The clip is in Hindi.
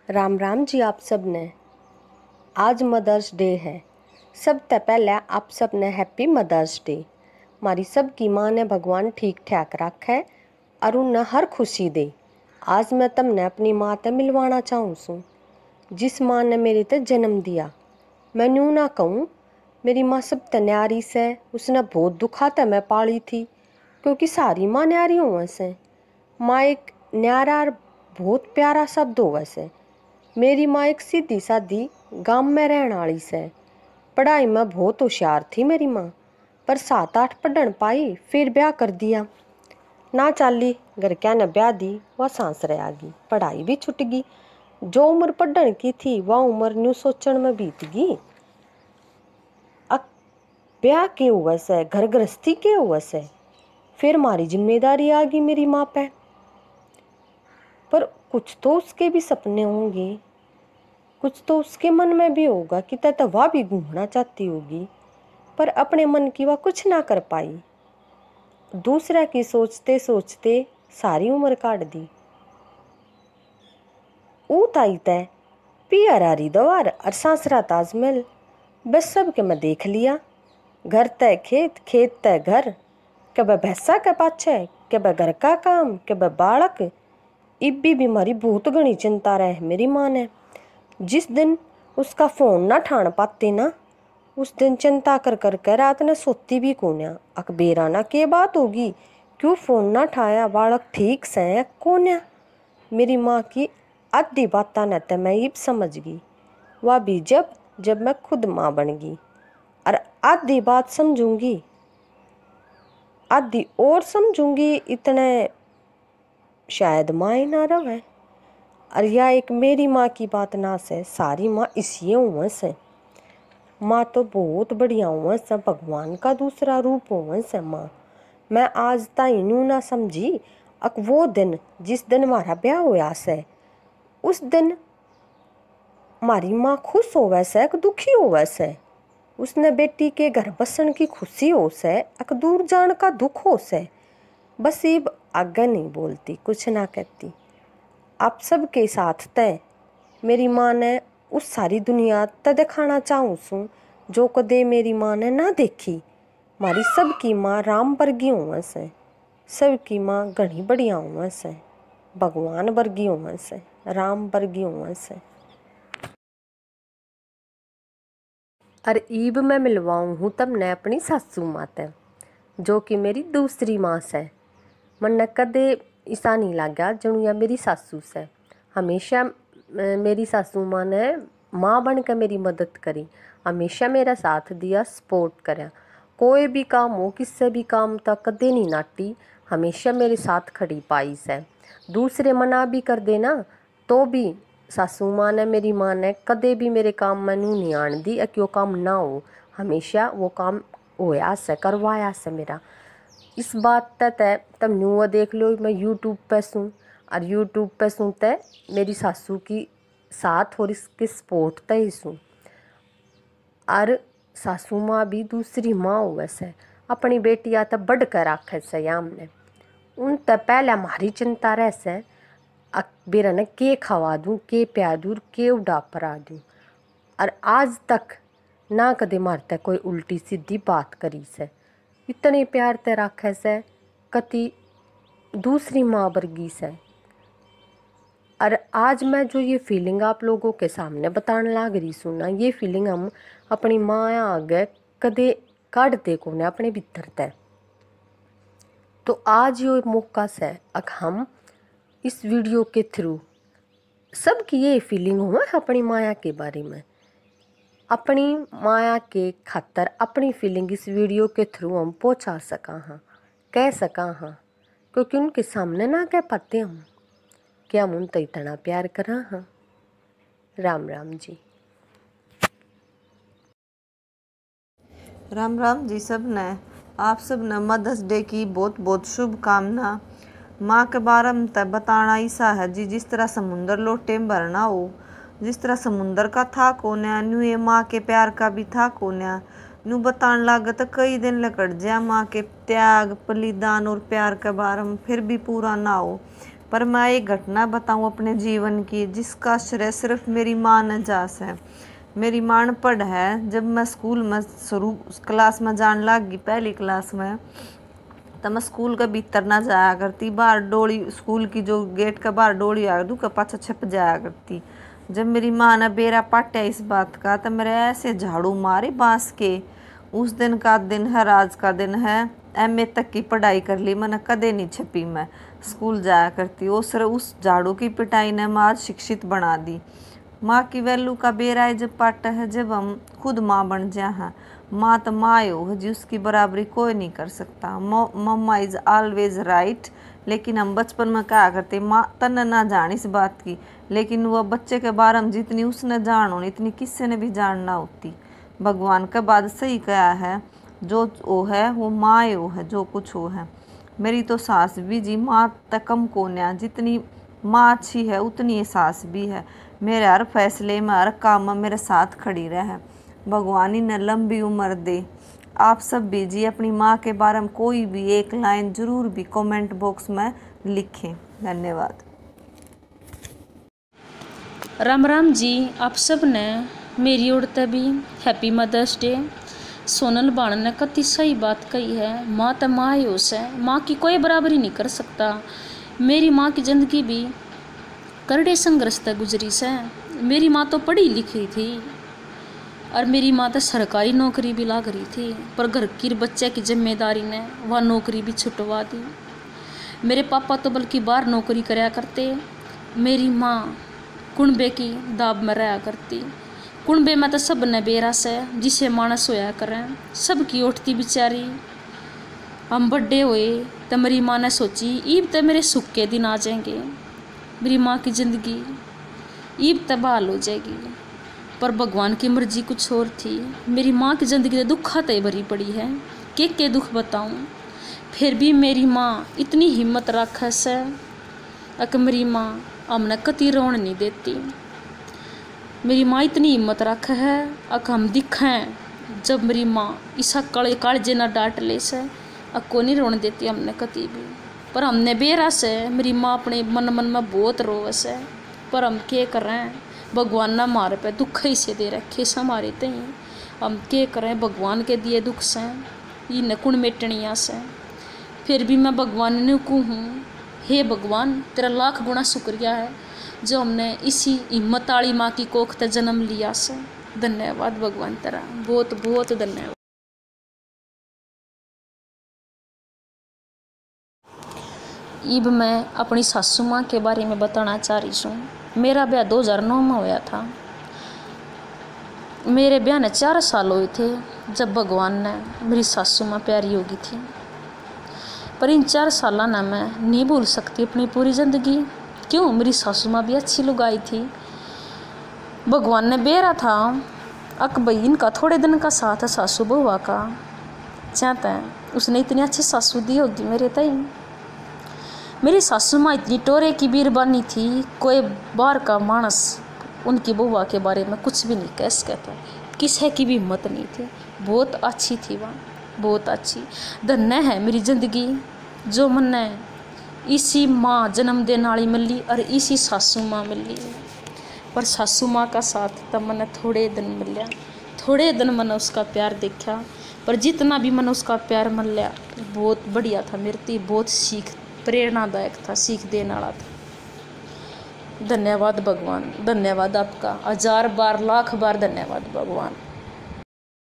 राम राम जी आप सब ने। आज मदर्स डे है। सबसे पहले आप सब ने हैप्पी मदर्स डे। हमारी सब की माँ ने भगवान ठीक ठाक रखे और उन्हें हर खुशी दे। आज मैं तुमने अपनी माँ से मिलवाना चाहूँ सू, जिस माँ ने मेरे ते जन्म दिया। मैं यूँ ना कहूँ, मेरी माँ सब न्यारी से, उसने बहुत दुखाते मैं पाली थी, क्योंकि सारी माँ न्यारी हो वैसे। माँ एक न्यारा और बहुत प्यारा शब्द हो वैसे। मेरी माँ एक सीधी सादी गांव में रहने वाली से। पढ़ाई में बहुत होशियार थी मेरी माँ, पर 7-8 पढ़न पाई, फिर ब्याह कर दिया। ना चाली घर क्या न ब्याह दी, वह सांस रह गई, पढ़ाई भी छुट गई। जो उम्र पढ़न की थी वह उम्र न्यू सोचण में बीत गई। अब ब्याह के हुआ से, घर गृहस्थी के हुआ से, फिर मारी जिम्मेदारी आ गई मेरी माँ पे। पर कुछ तो उसके भी सपने होंगे, कुछ तो उसके मन में भी होगा कि तय वह भी घूमना चाहती होगी, पर अपने मन की वह कुछ ना कर पाई। दूसरा की सोचते सोचते सारी उम्र काट दी। ऊत आई तय पियर आरी दवार और सासरा ताजमहल, बस सब के मैं देख लिया। घर तय खेत, खेत तय घर, कब भैंसा के पाछे, कब घर का काम, कब बालक। इब भी बीमारी बहुत घनी चिंता रहे मेरी माँ ने। जिस दिन उसका फोन ना ठान पाते ना, उस दिन चिंता कर कर कर रात ने सोती भी कोन्या। अकबेरा ना के बात होगी, क्यों फोन ना ठाया, बालक ठीक से कोन्या। मेरी माँ की आधी बातें न तो मैं ये समझ गई, वह भी जब जब मैं खुद माँ बन गई। और आधी बात समझूंगी, आधी और समझूंगी, इतने शायद माँ ही ना रहे। और यह एक मेरी माँ की बात ना से, सारी माँ इसी हुआ से। माँ तो बहुत बढ़िया हुआ से, भगवान का दूसरा रूप हुआ से माँ। मैं आज ताई यूँ ना समझी, अक वो दिन जिस दिन हमारा ब्याह हुआ से, उस दिन हमारी माँ खुश होवे से अक दुखी होवे से। उसने बेटी के घर बसन की खुशी हो से, अक दूर जान का दुख हो से। बस ये आगे नहीं बोलती, कुछ ना कहती। आप सबके साथ तय मेरी माँ ने उस सारी दुनिया तय दिखाना चाहूँ सू, जो कदे मेरी माँ ने ना देखी। हमारी सबकी माँ राम वर्गी हुआ से, सबकी माँ घनी बढ़िया हुआ से, भगवान वर्गी हुआ से, राम वर्गी हुआ से। और ईब मैं मिलवाऊँ हूँ तब ने अपनी सासू माते, जो कि मेरी दूसरी माँ से। मन कदे ऐसा नहीं लगा जनु या मेरी सासू से। हमेशा मेरी सासू माँ ने माँ बन के मेरी मदद करी, हमेशा मेरा साथ दिया, सपोर्ट करा। कोई भी काम हो, किससे भी काम तक कदे नहीं नाटी, हमेशा मेरे साथ खड़ी पाई से। दूसरे मना भी कर देना तो भी सासू माँ ने, मेरी माँ ने कदे भी मेरे काम में नू नहीं आन दी कि वो काम ना हो। हमेशा वो काम होया से, करवाया से मेरा। इस बात तय तब न्यू देख लो, मैं यूट्यूब पे सूँ और यूट्यूब पे सुनते मेरी सासू की साथ और इसके सपोर्ट तय सूँ। और सासू माँ भी दूसरी माँ हो वैसे, अपनी बेटिया तब बढ़ कर आखे से हमने। उन तब पहले हमारी चिंता रह से बेरा ने के खवा दूँ, के प्या दूँ, के उड़ा परा दूँ। और आज तक ना कदे मारते कोई उल्टी सीधी बात करी से। इतने प्यार ते राखे से, कति दूसरी माँ वर्गी से। और आज मैं जो ये फीलिंग आप लोगों के सामने बताने लाग रही सुना, ये फीलिंग हम अपनी माँ आगे कदे काढ़ते को ने अपने भीतर तय। तो आज ये मौका से अक हम इस वीडियो के थ्रू सबकी ये फीलिंग हुआ अपनी माया के बारे में, अपनी माया के खातर अपनी फीलिंग इस वीडियो के थ्रू हम पहुंचा सका हाँ, कह सका हाँ। क्योंकि उनके सामने ना कह पाते हम कि हम उन तो इतना प्यार करा हाँ। राम राम जी। राम राम जी सब ने। आप सब ने मदर्स डे की बहुत बहुत शुभकामना। माँ के बारे में तय बताना ऐसा है जी, जिस तरह समुंदर लोटे में भरना हो, जिस तरह समुंदर का था कोन्या न्यू ये माँ के प्यार का भी था कोन्या। न्यू बताने लगे तो कई दिन लकड़ जाए माँ के त्याग, बलिदान और प्यार के बारे में, फिर भी पूरा ना हो। पर मैं एक घटना बताऊं अपने जीवन की जिसका श्रेय सिर्फ मेरी माँ न जास है। मेरी माँ अनपढ़ है। जब मैं स्कूल में शुरू क्लास में जान लग गई, पहली क्लास में, तो मैं स्कूल के भीतर ना जाया करती। बाहर डोली, स्कूल की जो गेट का बाहर डोली आया दू का पाछा छप जाया करती। जब मेरी माँ ने बेरा पाटा इस बात का, तो मेरे ऐसे झाड़ू मारे बांस के। उस दिन का दिन है, राज का दिन है। MA तक की पढ़ाई कर ली मैंने, कदे नहीं छपी मैं स्कूल जाया करती। उस झाड़ू की पिटाई ने मैं आज शिक्षित बना दी। माँ की वैल्यू का बेरा है जब पाटा है, जब हम खुद माँ बन जाए हैं। माँ तो माँ हो जी, उसकी बराबरी कोई नहीं कर सकता। मम्मा इज ऑलवेज राइट। लेकिन हम बचपन में कहा करते माँ तन ना जान इस बात की, लेकिन वह बच्चे के बारे में जितनी उसने जान होनी इतनी किसी ने भी जानना होती। भगवान का बात सही कहा है, जो वो है वो माँ वो है, जो कुछ वो है। मेरी तो सास भी जी माँ तक कम कोन्या, जितनी माँ अच्छी है उतनी ये सास भी है। मेरे हर फैसले में, हर काम में मेरे साथ खड़ी रहे। भगवान इन्हें लंबी उम्र दे। आप सब भी जी अपनी माँ के बारे में कोई भी एक लाइन जरूर भी कमेंट बॉक्स में लिखें। धन्यवाद। राम राम जी, आप सब ने मेरी ओर से भी हैप्पी मदर्स डे। सोनल बाण ने कति सही बात कही है। माँ तो माँ ही उस है, माँ की कोई बराबरी नहीं कर सकता। मेरी माँ की ज़िंदगी भी करड़े संघर्ष तक गुजरी से। मेरी माँ तो पढ़ी लिखी थी और मेरी माँ तो सरकारी नौकरी भी लाग रही थी, पर घर की बच्चे की जिम्मेदारी ने वह नौकरी भी छुटवा दी। मेरे पापा तो बल्कि बाहर नौकरी कराया करते। मेरी माँ कुंबे की दाब में रहा करती। कुंबे में तो सब ने बेरस है जिसे मानस होया करें, सबकी उठती बेचारी। हम बड्डे हुए तो मेरी माँ ने सोची ईब तो मेरे सुख के दिन आ जाएंगे, मेरी माँ की ज़िंदगी ईब तो बहाल हो जाएगी। पर भगवान की मर्जी कुछ और थी। मेरी माँ की ज़िंदगी तो दुखाते भरी पड़ी है, के दुख बताऊँ। फिर भी मेरी माँ इतनी हिम्मत रखे से अक मेरी माँ हमने कति रोन नहीं देती। मेरी माँ इतनी हिम्मत रखे है अक हम दिखें जब मेरी माँ ईसा कालजे ना डांट ले से अको नहीं रोन देती हमने कति भी। पर हमने बेरा से मेरी माँ अपने मन में बहुत रोवस है, पर हम क्या करें, भगवान ना हमारे पे दुख ही से दे रखे से हमारे तई। हम क्या करें, भगवान के दिए दुख से इन कुण मेटनिया से। फिर भी मैं भगवान ने कहूँ, हे भगवान तेरा लाख गुना शुक्रिया है जो हमने इसी हिम्मत वाली माँ की कोख ते जन्म लिया से। धन्यवाद भगवान तेरा, बहुत बहुत धन्यवाद। इब मैं अपनी सासू माँ के बारे में बताना चाह रही हूँ। मेरा ब्याह 2009 में हुआ था। मेरे ब्याह ने 4 साल हुए थे जब भगवान ने मेरी सासू माँ प्यारी होगी थी। पर इन 4 सालों ना मैं नहीं भूल सकती अपनी पूरी ज़िंदगी। क्यों, मेरी सासू माँ भी अच्छी लुगाई थी। भगवान ने बेरा था अक भाई इनका थोड़े दिन का साथ है सासू बहुआ का, चाहता है उसने इतनी अच्छी सासू दी होगी मेरे तई। मेरी सासू माँ इतनी टोरे की बीरबानी थी, कोई बाहर का मानस उनकी बहुआ के बारे में कुछ भी नहीं कह सकता, किसी की भी हिम्मत नहीं थी। बहुत अच्छी थी वह, बहुत अच्छी। धन्य है मेरी ज़िंदगी जो मन्ने इसी माँ जन्म देने वाली मिली और इसी सासू माँ मिली। पर सासू माँ का साथ तब मैंने थोड़े दिन मिला, थोड़े दिन मैंने उसका प्यार देखा, पर जितना भी मैंने उसका प्यार मिला बहुत बढ़िया था मेरे ती, बहुत सीख प्रेरणादायक था, सीख देने वाला था। धन्यवाद भगवान, धन्यवाद आपका 1000 बार लाख बार धन्यवाद भगवान।